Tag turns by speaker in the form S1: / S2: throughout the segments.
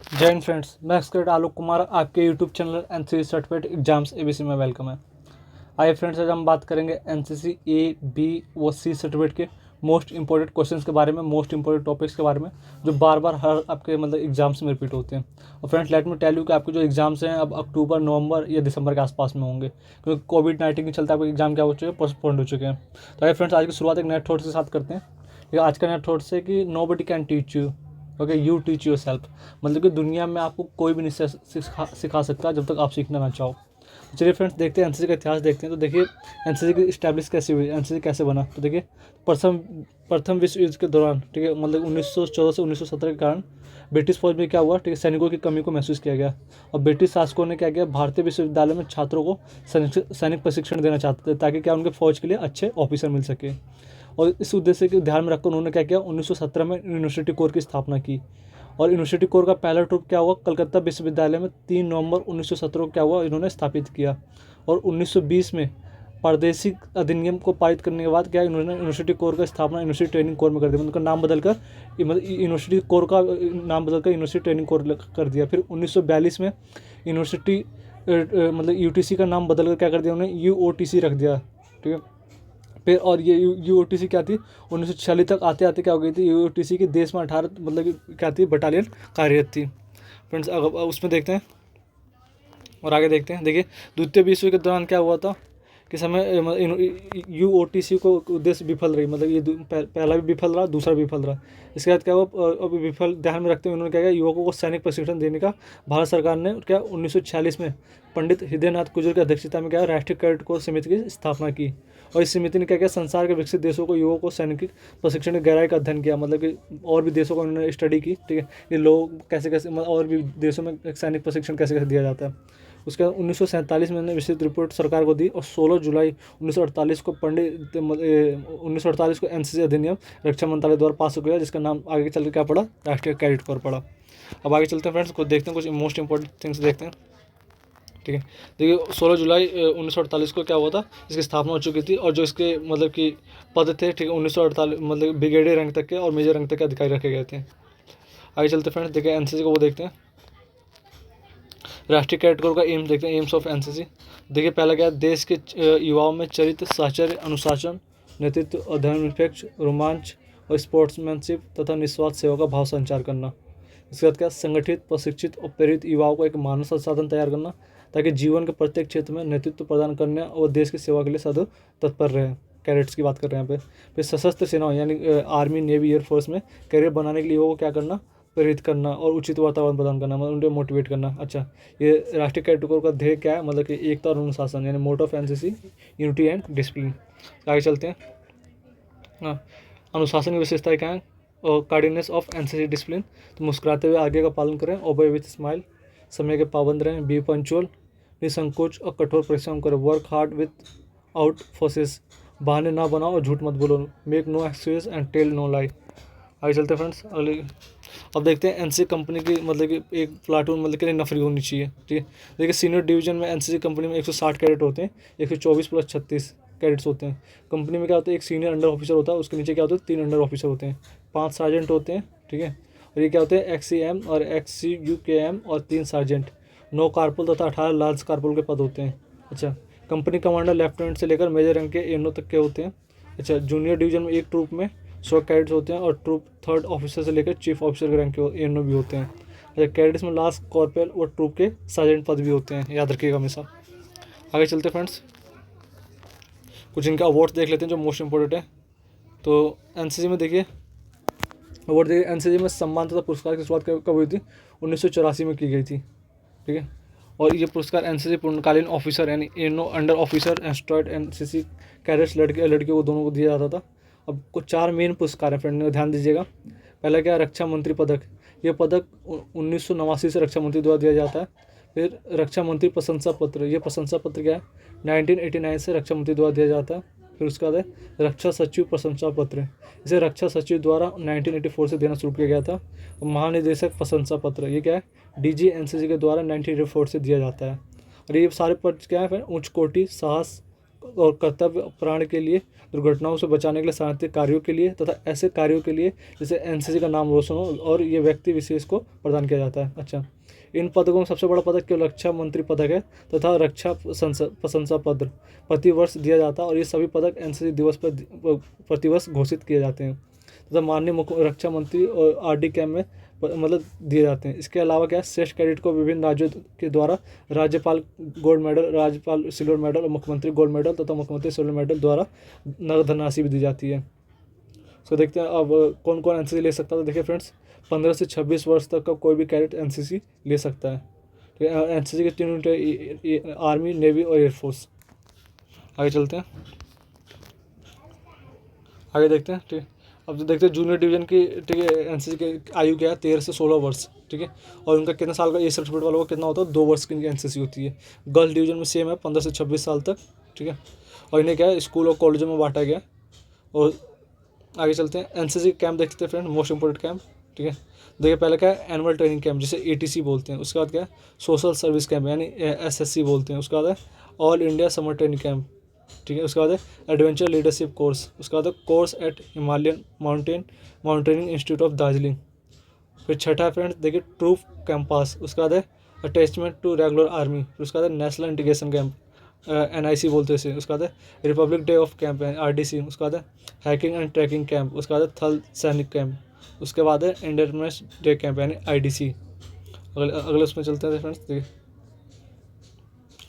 S1: जय हिंद फ्रेंड्स, मैं एक्सपर्ट आलोक कुमार आपके YouTube channel NCC certificate exams ABC में वेलकम है। आइए फ्रेंड्स, आज हम बात करेंगे एनसीसी ए बी व सी सर्टिफिकेट के मोस्ट इंपॉर्टेंट क्वेश्चंस के बारे में, मोस्ट इंपॉर्टेंट टॉपिक्स के बारे में जो बार बार हर आपके एग्जाम्स में रिपीट होते हैं। और friends, let me tell you कि आपके जो एग्जाम्स हैं अब अक्टूबर, नवंबर या दिसंबर के आसपास में होंगे, क्योंकि कोविड-19 के चलते आपके एग्जाम क्या हो चुके हैं, पोस्टपोन्ड हो चुके हैं। तो आइए फ्रेंड्स, आज की शुरुआत एक नए थॉट के साथ करते हैं। आज का नया थॉट है कि nobody can teach you, okay, you teach your self. मतलब कि दुनिया में आपको कोई भी नहीं सिखा सकता जब तक आप सीखना ना चाहो। चलिए फ्रेंड्स, देखते हैं एनसीसी का इतिहास देखते हैं। तो देखिए एनसीसी की इस्टेब्लिश कैसे हुई, एनसीसी कैसे बना। तो देखिए प्रथम प्रथम विश्व युद्ध के दौरान, ठीक है, 1914 से 1917 के कारण ब्रिटिश फौज में क्या हुआ, ठीक है, सैनिकों की कमी को महसूस किया गया। और ब्रिटिश शासकों ने क्या किया, भारतीय विश्वविद्यालय में छात्रों को सैनिक प्रशिक्षण देना चाहते थे ताकि क्या उनके फौज के लिए अच्छे ऑफिसर मिल सके। और इस उद्देश्य को ध्यान में रखकर उन्होंने क्या किया, 1917 में यूनिवर्सिटी कोर की स्थापना की। और यूनिवर्सिटी कोर का पहला ट्रूप क्या हुआ, कलकत्ता विश्वविद्यालय में 3 नवंबर 1917 को क्या हुआ, इन्होंने स्थापित किया। और 1920 में प्रादेशिक अधिनियम को पारित करने के बाद क्या इन्होंने यूनिवर्सिटी कोर का स्थापना यूनिवर्सिटी ट्रेनिंग कोर में कर दिया। उनका नाम बदलकर यूनिवर्सिटी कोर का नाम बदलकर यूनिवर्सिटी ट्रेनिंग कोर कर दिया। फिर 1942 में यूनिवर्सिटी यूटीसी का नाम बदलकर क्या कर दिया, उन्होंने यूओटीसी रख दिया। ठीक है, फिर और ये यूओटीसी क्या थी, 1946 तक आते आते क्या हो गई थी, यूओटीसी की देश में 18 कि क्या थी, बटालियन कार्यरत थी। फ्रेंड्स, अब उसमें देखते हैं और आगे देखते हैं। देखिए द्वितीय विश्व युद्ध के दौरान क्या हुआ था कि समय यूओटीसी को उद्देश्य विफल रही, मतलब ये पहला भी विफल रहा, दूसरा भी विफल रहा। इसके बाद क्या हुआ, अब विफल ध्यान में रखते हुए उन्होंने क्या किया, युवकों को सैनिक प्रशिक्षण देने का भारत सरकार ने क्या 1946 में पंडित हृदयनाथ कुजूर की अध्यक्षता में क्या राष्ट्रीय कैडेट कोर समिति की स्थापना की। और इस समिति ने क्या किया, संसार के विकसित देशों को युवकों को सैनिक प्रशिक्षण की गहराई का अध्ययन किया। मतलब कि और भी देशों को उन्होंने स्टडी की, ठीक है, ये लोग कैसे कैसे और भी देशों में सैनिक प्रशिक्षण कैसे कैसे दिया जाता है। उसके बाद 1947 में उन्होंने विस्तृत रिपोर्ट सरकार को दी। और 16 जुलाई 1948 को 1948 को एनसीसी अधिनियम रक्षा मंत्रालय द्वारा पास हो गया, जिसका नाम आगे चल के क्या पड़ा, राष्ट्रीय कैडेट कोर पड़ा। अब आगे चलते हैं फ्रेंड्स, कुछ देखते हैं, कुछ मोस्ट इंपॉर्टेंट थिंग्स देखते हैं। ठीक है, देखिए 16 जुलाई 1948 को क्या हुआ था, इसकी स्थापना हो चुकी थी। और जो इसके कि पद थे, ठीक है, 1948 ब्रिगेडियर रैंक तक के और मेजर रैंक तक के अधिकारी रखे गए थे। आगे चलते फ्रेंड्स, देखिए एनसीसी को वो देखते हैं, राष्ट्रीय कैडेट कोर का एम देखते हैं, एम्स ऑफ एनसीसी। देखिए पहला क्या है, देश के युवाओं में चरित्र, साहचर्य, अनुशासन, नेतृत्व, धर्मनिरपेक्ष, रोमांच और स्पोर्ट्समैनशिप तथा निस्वार्थ सेवा का भाव संचार करना। इसके बाद क्या, संगठित, प्रशिक्षित और प्रेरित युवाओं को एक मानव संसाधन तैयार करना ताकि जीवन के प्रत्येक क्षेत्र में नेतृत्व प्रदान करने और देश की सेवा के लिए सदैव तत्पर रहे। कैडेट्स की बात कर रहे हैं यहाँ पे। फिर सशस्त्र सेनाओं यानी आर्मी, नेवी, एयरफोर्स में करियर बनाने के लिए युवाओं को क्या करना, प्रेरित करना और उचित वातावरण प्रदान करना, मतलब उन्हें मोटिवेट करना। अच्छा, ये राष्ट्रीय कैडेट कोर का ध्येय क्या है, मतलब कि एकता और अनुशासन, यानी motto of NCC unity and discipline. आगे चलते हैं। हाँ, अनुशासन की विशेषताएं क्या है, और कार्डिनेस ऑफ एनसीसी डिसिप्लिन, तो मुस्कुराते हुए आगे का पालन करें, ओबे विथ स्माइल, समय के पाबंद रहें, बी पंचुअल, निसंकोच और कठोर परिश्रम करें, work hard without forces, बहाने ना बनाओ और झूठ मत बोलो, make no excuse and tell no lie. आगे चलते हैं फ्रेंड्स अगले। अब देखते हैं एनसीसी कंपनी की कि एक प्लाटून कि नफरी होनी चाहिए। ठीक है, देखिए सीनियर डिवीजन में एनसीसी कंपनी में 160 कैडेट होते हैं, 124 प्लस 36 कैडेट्स होते हैं। कंपनी में क्या होता है, एक सीनियर अंडर ऑफिसर होता है, उसके नीचे क्या होता है, 3 अंडर ऑफिसर होते हैं, 5 सार्जेंट होते हैं। ठीक है, और ये क्या होते हैं, XCM और XCUKM और 3 सार्जेंट, 9 कारपुल तथा 18 लांस कारपुल के पद होते हैं। अच्छा, कंपनी कमांडर लेफ्टिनेंट से लेकर मेजर रैंक के एनो तक के होते हैं। अच्छा, जूनियर डिवीजन में एक ट्रूप में 100 कैडेट्स होते हैं और ट्रूप 3rd ऑफिसर से लेकर चीफ ऑफिसर के रैंक के एनो भी होते हैं। अच्छा, कैडेट्स में लास्ट कॉर्पोरल और ट्रूप के सार्जेंट पद भी होते हैं, याद रखिएगा हमेशा। आगे चलते फ्रेंड्स, कुछ इनका अवार्ड्स देख लेते हैं जो मोस्ट इंपॉर्टेंट है। तो एनसीसी में देखिए अवार्ड देखिए, एनसीसी में सम्मान तथा पुरस्कार की शुरुआत कब हुई थी, 1984 में की गई थी। ठीक है, और ये पुरस्कार एनसीसी पूर्णकालीन ऑफिसर यानी एनो अंडर ऑफिसर एस्ट्रॉयड एनसीसी कैडेट्स लड़कियों को दोनों को दिया जाता था। अब कुछ 4 मेन पुरस्कार हैं फ्रेंड, ध्यान दीजिएगा। पहला क्या, रक्षा मंत्री पदक, ये पदक 1989 से रक्षा मंत्री द्वारा दिया जाता है। फिर रक्षा मंत्री प्रशंसा पत्र, ये प्रशंसा पत्र क्या है, 1989 से रक्षा मंत्री द्वारा दिया जाता है। फिर उसके बाद है रक्षा सचिव प्रशंसा पत्र, इसे रक्षा सचिव द्वारा 1984 से देना शुरू किया गया था। और महानिदेशक प्रशंसा पत्र, ये क्या है, डीजी एनसीसी के द्वारा 1984 से दिया जाता है। और ये सारे पद क्या है, उच्च कोटि, साहस, और कर्तव्य प्राण के लिए, दुर्घटनाओं से बचाने के लिए, सांस्कृतिक कार्यों के लिए तथा ऐसे कार्यों के लिए जिससे एनसीसी का नाम रोशन हो, और ये व्यक्ति विशेष को प्रदान किया जाता है। अच्छा, इन पदकों में सबसे बड़ा पदक केवल रक्षा मंत्री पदक है तथा रक्षा प्रशंसा पत्र प्रतिवर्ष दिया जाता है, और ये सभी पदक एनसीसी दिवस पर प्रतिवर्ष घोषित किए जाते हैं तथा माननीय मुख्य रक्षा मंत्री और आरडी कैंप में मतलब दिए जाते हैं। इसके अलावा क्या है, श्रेष्ठ कैडेट को विभिन्न राज्यों के द्वारा राज्यपाल गोल्ड मेडल, राज्यपाल सिल्वर मेडल और मुख्यमंत्री गोल्ड मेडल तथा मुख्यमंत्री सिल्वर मेडल द्वारा नगद धनराशि भी दी जाती है। तो देखते हैं अब कौन कौन एनसीसी ले सकता है। तो देखिए फ्रेंड्स, 15 से 26 वर्ष तक का कोई भी कैडेट एनसीसी ले सकता है। तो एनसीसी के 3 यूनिट, आर्मी, नेवी और एयरफोर्स। आगे चलते हैं, आगे देखते हैं। ठीक है, अब जो देखते हैं जूनियर डिवीजन की, ठीक है, एनसीसी की आयु क्या है, 13 से 16 वर्ष। ठीक है, और उनका कितने साल का ए सर्टिफिकेट वालों का कितना होता है, 2 वर्ष की इनकी एनसीसी होती है। गर्ल्स डिवीजन में सेम है, 15 से 26 साल तक। ठीक है, और इन्हें क्या है, स्कूल और कॉलेजों में बांटा गया। और आगे चलते हैं, एनसीसी कैंप देखते हैं फ्रेंड, मोस्ट इंपोर्टेंट कैंप। ठीक है, देखिए पहले क्या है, एनुअल ट्रेनिंग कैंप जिसे एटीसी बोलते हैं। उसके बाद क्या है, सोशल सर्विस कैंप यानी एसएससी बोलते हैं। उसके बाद है all India summer training camp. ठीक है, उसके बाद है एडवेंचर लीडरशिप कोर्स। उसके बाद है course at Himalayan mountaineering institute of Darjeeling. फिर छठा है फ्रेंड्स, देखिए ट्रूप कैंपास। उसके बाद है अटैचमेंट टू रेगुलर आर्मी। फिर उसके बाद है नेशनल इंटीग्रेशन कैंप, एनआईसी बोलते हैं इसे। उसके बाद है Republic day of camp RDC. उसके बाद है हैकिंग एंड ट्रैकिंग कैंप। उसके बाद है थल सैनिक कैंप। उसके बाद है इंडिपेंडेंस डे कैंप यानी आईडीसी। अगले उसमें चलते हैं फ्रेंड्स, देखिए।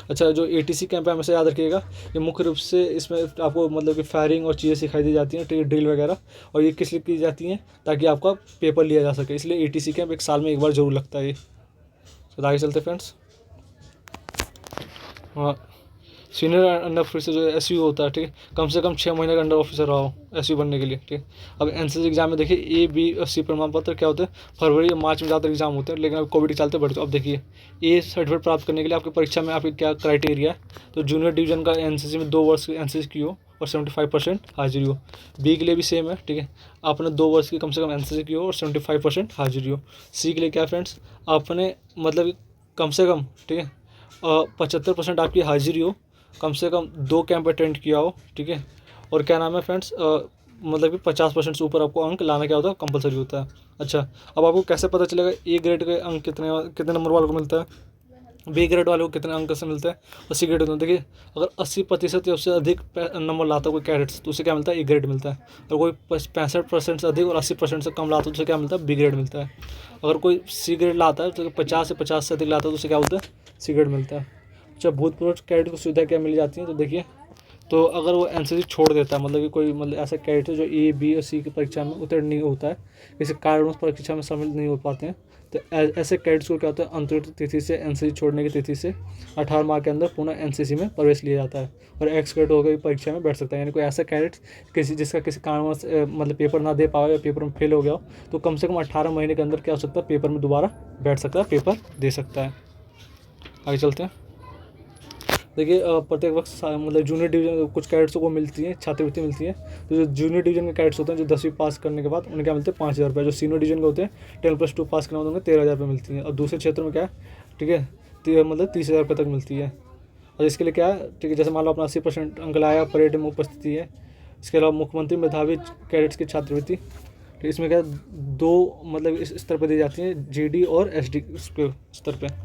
S1: अच्छा, जो एटीसी कैंप है हमेशा याद रखिएगा, ये मुख्य रूप से इसमें आपको मतलब कि फायरिंग और चीज़ें सिखाई दी जाती हैं, ड्रिल वगैरह, और ये किस लिए की जाती हैं, ताकि आपका पेपर लिया जा सके। इसलिए एटीसी कैंप एक साल में एक बार जरूर लगता है ये। तो आगे चलते फ्रेंड्स। हाँ, सीनियर अंडर ऑफिसर जो एसयू होता है, ठीक है, कम से कम 6 महीने का अंडर ऑफिसर रहा हो एसयू बनने के लिए। ठीक है, अब एनसीसी एग्जाम में देखिए ए, बी और सी प्रमाण पत्र क्या होते हैं, फरवरी या मार्च में ज़्यादातर एग्जाम होते हैं, लेकिन अब कोविड के चलते बढ़। तो अब देखिए, ए सर्टिफिकेट प्राप्त करने के लिए आपकी परीक्षा में आपकी क्या क्राइटेरिया है। तो जूनियर डिवीजन का एनसीसी में 2 वर्ष की एनसीसी की हो और 75% हाजिरी हो। बी के लिए भी सेम है। ठीक है, आपने 2 वर्ष की कम से कम एनसीसी की हो और 75% हाजिरी हो। सी के लिए क्या फ्रेंड्स, आपने मतलब कम से कम, ठीक है, 75% आपकी हाजिरी हो, कम से कम 2 कैंप अटेंड किया हो। ठीक है, और क्या नाम है फ्रेंड्स, मतलब कि 50% से ऊपर आपको अंक लाना क्या होता है, कंपलसरी होता है। अच्छा, अब आपको कैसे पता चलेगा ए ग्रेड के अंक कितने नंबर वालों को मिलता है, बी ग्रेड वालों को कितने अंक से मिलता है, और सी ग्रेड। देखिए, अगर 80% या उससे अधिक नंबर लाता है कोई कैडेट्स, तो उसे क्या मिलता है, ए ग्रेड मिलता है। और कोई 65% से अधिक और 80% से कम लाता है तो उसे क्या मिलता है, बी ग्रेड मिलता है। अगर कोई सी ग्रेड लाता है तो 50 से अधिक लाता है तो उसे क्या बोलता है, सी ग्रेड मिलता है। अच्छा, भूतपूर्व कैडेट को सुविधा क्या मिल जाती है, तो देखिए, तो अगर वो एनसीसी छोड़ देता है, मतलब कि कोई मतलब ऐसा कैडेट है जो ए, बी और सी की परीक्षा में उत्तीर्ण नहीं होता है, किसी कारणवश परीक्षा में शामिल नहीं हो पाते हैं, तो ऐसे कैडेट्स को क्या होता है, अंतरिक्त तिथि से, एनसीसी छोड़ने की तिथि से 18 माह के अंदर पुनः एनसीसी में प्रवेश लिया जाता है, और एक्स कैडेट होकर भी परीक्षा में बैठ सकता है। यानी कोई ऐसा कैडेट जिसका किसी कारणवश मतलब पेपर ना दे पाओ या पेपर में फेल हो गया हो, तो कम से कम 18 महीने के अंदर क्या हो सकता है, पेपर में दोबारा बैठ सकता है, पेपर दे सकता है। आगे चलते हैं, देखिए प्रत्येक वर्ष मतलब जूनियर डिवीजन कुछ कैडेट्सों को मिलती है, छात्रवृत्ति मिलती है। तो जो जूनियर डिवीजन के कैडेट्स होते हैं, जो 10वीं पास करने के बाद उन्हें क्या मिलते हैं, 5,000 रुपये। जो सीनियर डिवीजन के होते हैं, 10+2 पास करने वाले उन्हें 13,000 रुपये मिलती है। और दूसरे क्षेत्र में क्या है, ठीक है, मतलब 30,000 रुपये तक मिलती है। और इसके लिए क्या है, ठीक है, जैसे मान लो अपना 80% अंक लाया, परेड में उपस्थिति है। इसके अलावा मुख्यमंत्री मेधावी कैडेट्स की छात्रवृत्ति, तो इसमें क्या 2 मतलब इस स्तर पर दी जाती है, जीडी और एसडी स्तर पर।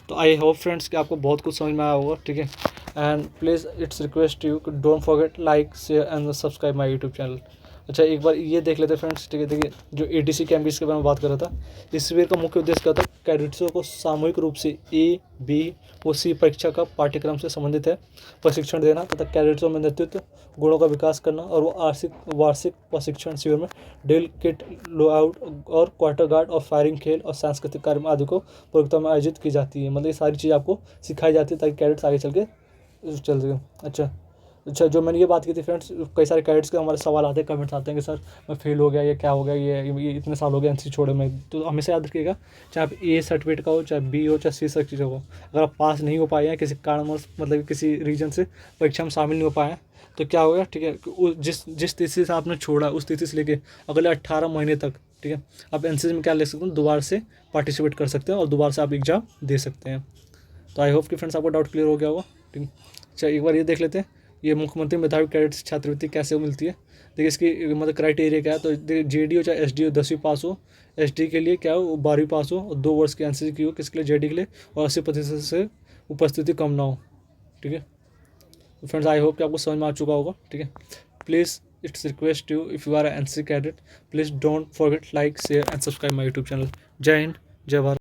S1: तो आई होप फ्रेंड्स कि आपको बहुत कुछ समझ में आया होगा। ठीक है, and please it's request you don't forget like, share and subscribe my YouTube channel. अच्छा, एक बार ये देख लेते हैं फ्रेंड्स। ठीक है, देखिए, जो एटीसी कैंप के बारे में बात कर रहा था, इस शिविर का मुख्य उद्देश्य क्या था, कैडेट्सों को सामूहिक रूप से ए, बी और सी परीक्षा का पाठ्यक्रम से संबंधित है प्रशिक्षण देना तथा कैडेट्सों में नेतृत्व गुणों का विकास करना, और वो वार्षिक प्रशिक्षण शिविर में ड्रिल किट, लुआउट और क्वार्टर गार्ड और फायरिंग, खेल और सांस्कृतिक कार्यक्रम आदि को प्रतियोगिता में आयोजित की जाती है। मतलब ये सारी चीज़ आपको सिखाई जाती है ताकि कैडेट्स आगे चल सके। अच्छा, जो मैंने ये बात की थी फ्रेंड्स, कई सारे कैडेट्स के हमारे सवाल आते हैं, कमेंट्स आते हैं कि सर मैं फेल हो गया, ये क्या हो गया, ये इतने साल हो गए एनसीसी छोड़े में। तो हमेशा याद रखिएगा, चाहे आप ए सर्टिफिकेट का हो, चाहे बी हो, चाहे सी सर्टिफिकेट हो, अगर आप पास नहीं हो पाए हैं किसी कारणवश, मतलब किसी रीजन से परीक्षा में शामिल नहीं हो पाए हैं, तो क्या होगा, ठीक है, जिस तिथि से आपने छोड़ा उस तिथि से लेके अगले 18 महीने तक, ठीक है, आप एनसीसी में क्या ले सकते हैं, दोबारा से पार्टिसिपेट कर सकते हैं और दोबारा से आप एग्ज़ाम दे सकते हैं। तो आई होप कि फ्रेंड्स आपको डाउट क्लियर हो गया होगा। ठीक है, अच्छा, एक बार ये देख लेते हैं, ये मुख्यमंत्री मेधावी कैडेट छात्रवृत्ति कैसे मिलती है। देखिए इसकी मतलब क्राइटेरिया क्या है, तो देखिए JD हो चाहे SD हो 10वीं पास हो, SD के लिए क्या हो वो 12वीं पास हो और 2 वर्ष की NCC की हो, किसके लिए JD के लिए, और 80% से उपस्थिति कम ना हो। ठीक है, तो फ्रेंड्स आई होप कि आपको समझ में आ चुका होगा। ठीक है, please it's request you if you are NCC cadet, please don't forget like share and subscribe my YouTube channel. जय हिंद, जय भारत।